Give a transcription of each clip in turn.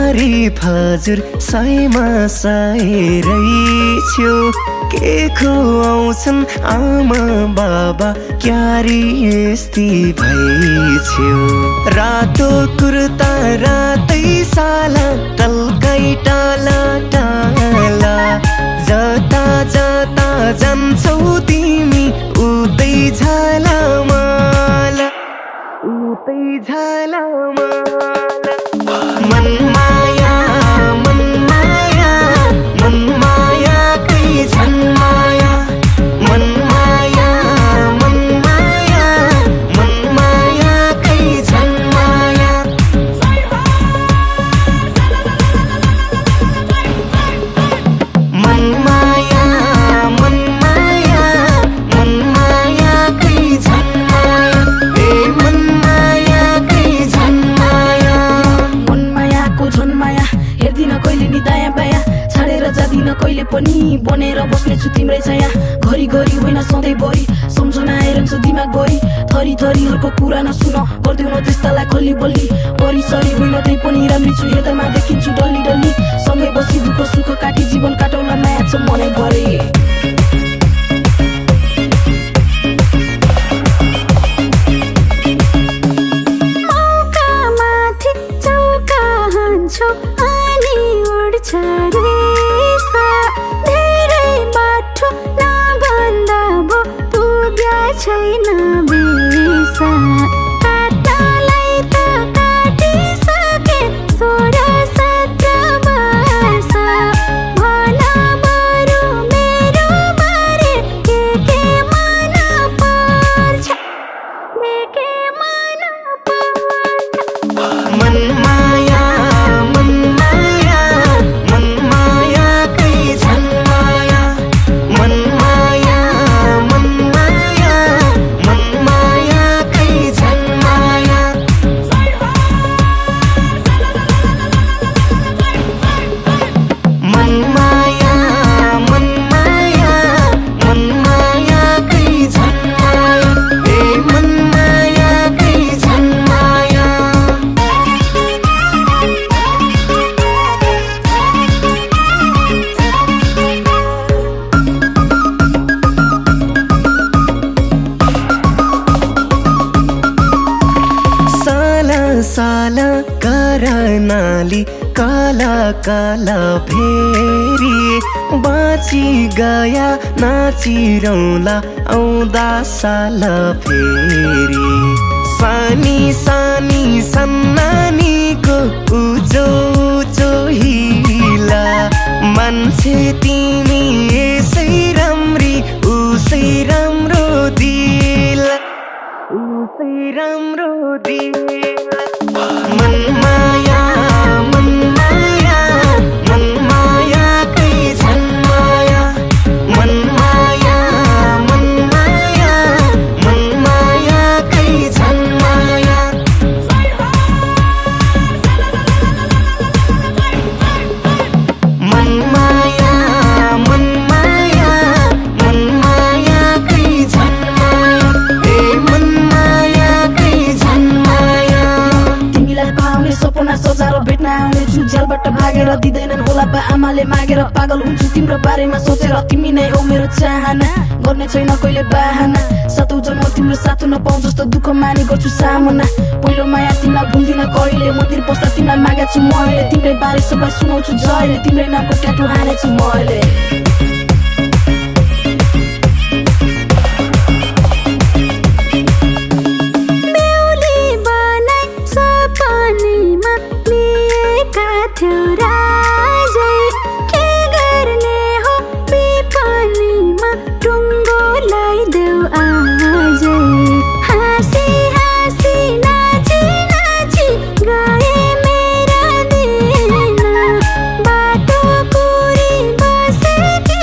आरिफ हजुर सयमा सयरै छ्यो के खुवाउँछन् आमा बाबा क्यारी यस्ती भइछ्यो रातो कुर्ता रातै साला तल्कै टाला टाला जता जता जान्छौ तिमी उतै झलमल उतै झलमल मन माया मन माया मन माया कै झन् माया मन माया मन माया मन माया कै झन् माया मन माया मन माया मन माया कै झन् माया ए मन माया कै झन् माया मन मायाको झन् माया हेर्दिन कहिले नि दायाँ बायाँ छाडेर जादिन कहिले पनि बनेर बस्नेछु तिम्रै छाया घरि घरि होइन सधैँभरि सम्झना आइरहन्छ दिमाग भरि थरी थरीहरूको कुरा नसुन गर्दैनौ त्यस्तालाई खल्ली बल्ली परिसरी होइन त्यही पनि राम्री छु हेर्दामा देखिन्छु डल्ली डल्ली सँगै बसी दुःख सुख काटी जीवन काटौँला माया छ मनैभरि अनि उड्छ रेसा धेरै बाटो नभन्दा भो पुग्या छैन बेसा काट्नलाई त काटिसके 16-17 वर्ष भन बरु मेरो बारे के मन पर्छ के मन पर्छ मन माया मन माया मन माया कै झन् माया मन माया मन माया मन माया कै झन् माया मन माया मन माया मन माया कै झन् माया ए मन माया कै झन् माया साला साला करनाली काला काला फेरि बाँची गया नाचिरौँला आउँदा साला फेरि सानी सानी सन्नानीको उजो उजो हिला मान्छे तिमी यसै राम्री उसै राम्रो दिला उसै राम्रो दिला मन माया मन माया मन माया कै झन् माया मन माया मन माया मन माया कै झन् माया मन माया मन माया मन माया कै झन् माया ए मन माया कै झन् माया तिमीलाई पाउने सपना सजाएर भेट्न आउने छु झ्यालबाट भागेर दिँदैनन् होला बा आमाले मागेर पागल हुन्छु तिम्रो बारेमा सोचेर तिमी नै हो मेरो चाहना गर्ने छैन कहिले बाहना सातौँ जन्म तिम्रो साथ नपाउँ जस्तो दुःख मानी गर्छु सामना पहिलो माया तिमीलाई भुल्दिन कहिले मन्दिर पस्दा तिमीलाई मागेको छु मैले तिम्रै बारे सबै सुनाउँछु जहिले तिम्रै नामको ट्याटु हानेछु मैले बेहुली बनाई सपनीमा लिएका थियौ राजै के गर्ने हो विपनीमा टुङ्गो लगाइदेऊ आजै हाँसी हाँसी नाची नाची गए मेरा दिन बाटो कुरी बसेकी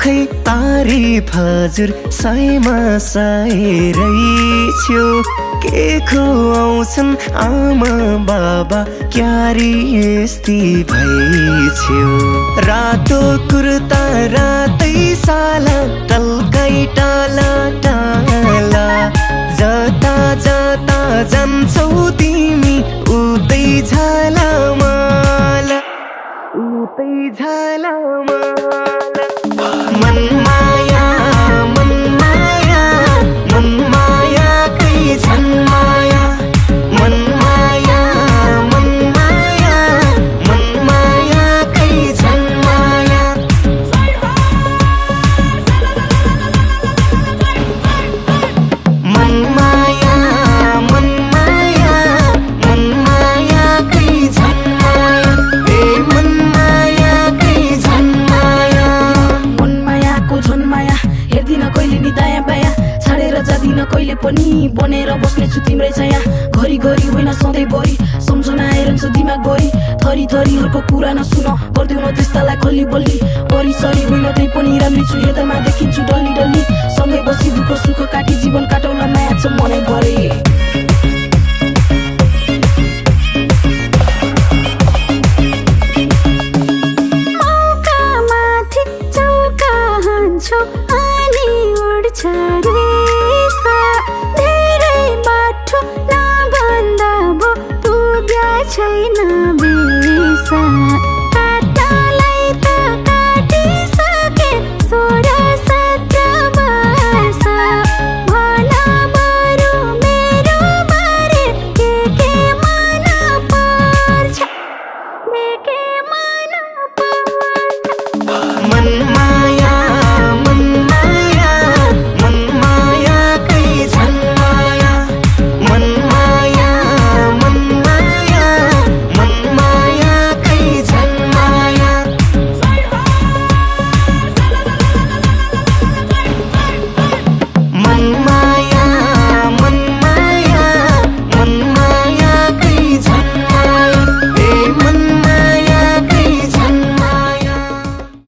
लाखै तारिफ हजुर सयमा सयरै छ्यो के खुवाउँछन् आमा बाबा क्यारी यस्ती भइछ्यो रातो कुर्ता रातै साला तल्कै टाला टाला जता जता जान्छौ तिमी उतै झाला माला उतै झाला माला मनमाया मनमाया मनमाया कै झन् माया मनमाया मनमाया मनमाया कै झन् माया मनमाया मनमाया मनमाया कै झन् माया ए मनमाया कै झन् माया मनमायाको झन्माया हेर्दिन कहिले नि दायाँ बायाँ छाडेर जादिन कहिले पनि बनेर बस्नेछु तिम्रै छाया घरि घरि होइन सधैँभरि सम्झना आइरहन्छ दिमाग भरि थरी थरीहरूको कुरा नसुन गर्दैनौ त्यस्तालाई खल्ली बल्ली परिसरी होइन त्यही पनि राम्री छु हेर्दामा देखिन्छु डल्ली डल्ली सँगै बसी दुःख सुख काटी जीवन काटौला माया छ मनै भरे